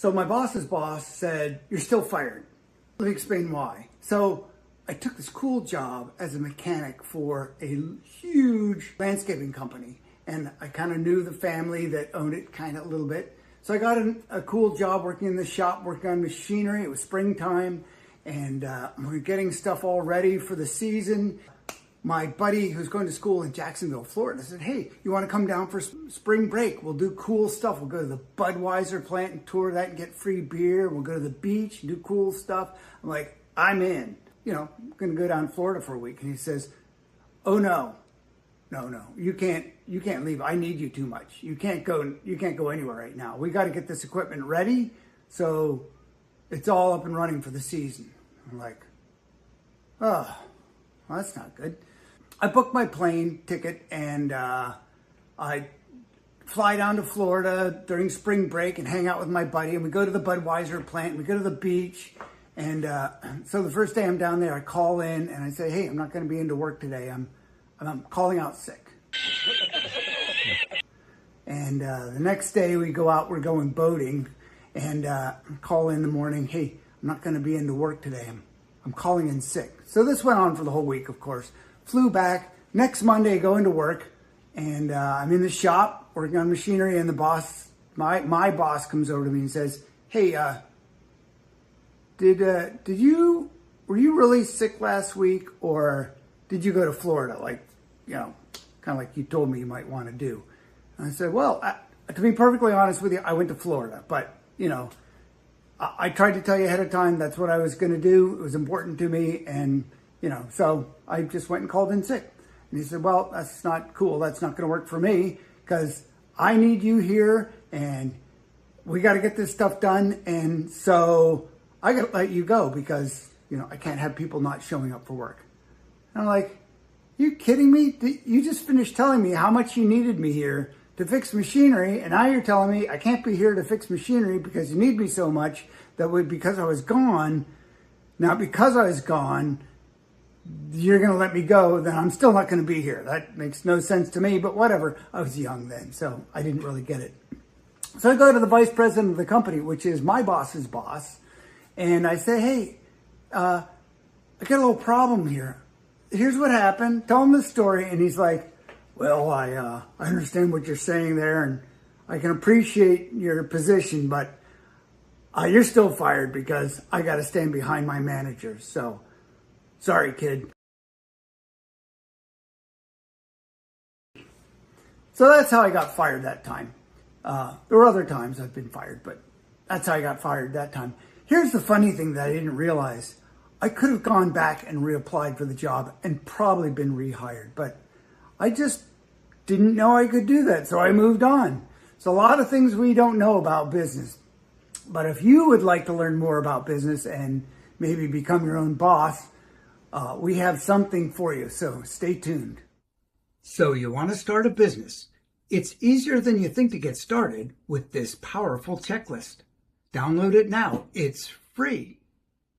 So my boss's boss said, "You're still fired." Let me explain why. So I took this cool job as a mechanic for a huge landscaping company. And I kind of knew the family that owned it kind of a little bit. So I got a cool job working in the shop, working on machinery. It was springtime, and we were getting stuff all ready for the season. My buddy who's going to school in Jacksonville, Florida, said, "Hey, you want to come down for spring break? We'll do cool stuff. We'll go to the Budweiser plant and tour that and get free beer. We'll go to the beach and do cool stuff." I'm like, "I'm in. I'm going to go down to Florida for a week." And he says, "Oh no, you can't leave. I need you too much. You can't go anywhere right now. We got to get this equipment ready so it's all up and running for the season." I'm like, "Oh, well, that's not good." I booked my plane ticket and I fly down to Florida during spring break and hang out with my buddy, and we go to the Budweiser plant, and we go to the beach. And so the first day I'm down there, I call in and I say, "Hey, I'm not going to be into work today. I'm calling out sick." And the next day we go out, we're going boating, and call in the morning, "Hey, I'm not going to be into work today. I'm calling in sick." So this went on for the whole week, of course. Flew back. Next Monday, I go into work, and I'm in the shop working on machinery, and the boss, my boss comes over to me and says, "Hey, were you really sick last week, or did you go to Florida? Kind of like you told me you might want to do." And I said, "Well, to be perfectly honest with you, I went to Florida, but I tried to tell you ahead of time that's what I was going to do. It was important to me, and so I just went and called in sick." And he said, "Well, that's not cool. That's not going to work for me, because I need you here, and we got to get this stuff done, and so I got to let you go because I can't have people not showing up for work." And I'm like, "You kidding me? You just finished telling me how much you needed me here to fix machinery, and now you're telling me I can't be here to fix machinery because you need me so much because I was gone. Now, because I was gone, you're going to let me go, then I'm still not going to be here. That makes no sense to me," but whatever. I was young then, so I didn't really get it. So I go to the vice president of the company, which is my boss's boss, and I say, "Hey, I got a little problem here. Here's what happened." Tell him the story, and he's like, "Well, I understand what you're saying there, and I can appreciate your position, but you're still fired because I got to stand behind my manager. So, sorry, kid." So that's how I got fired that time. There were other times I've been fired, but that's how I got fired that time. Here's the funny thing that I didn't realize. I could have gone back and reapplied for the job and probably been rehired, but I just didn't know I could do that, so I moved on. So a lot of things we don't know about business. But if you would like to learn more about business and maybe become your own boss, we have something for you, so stay tuned. So you want to start a business? It's easier than you think to get started with this powerful checklist. Download it now. It's free.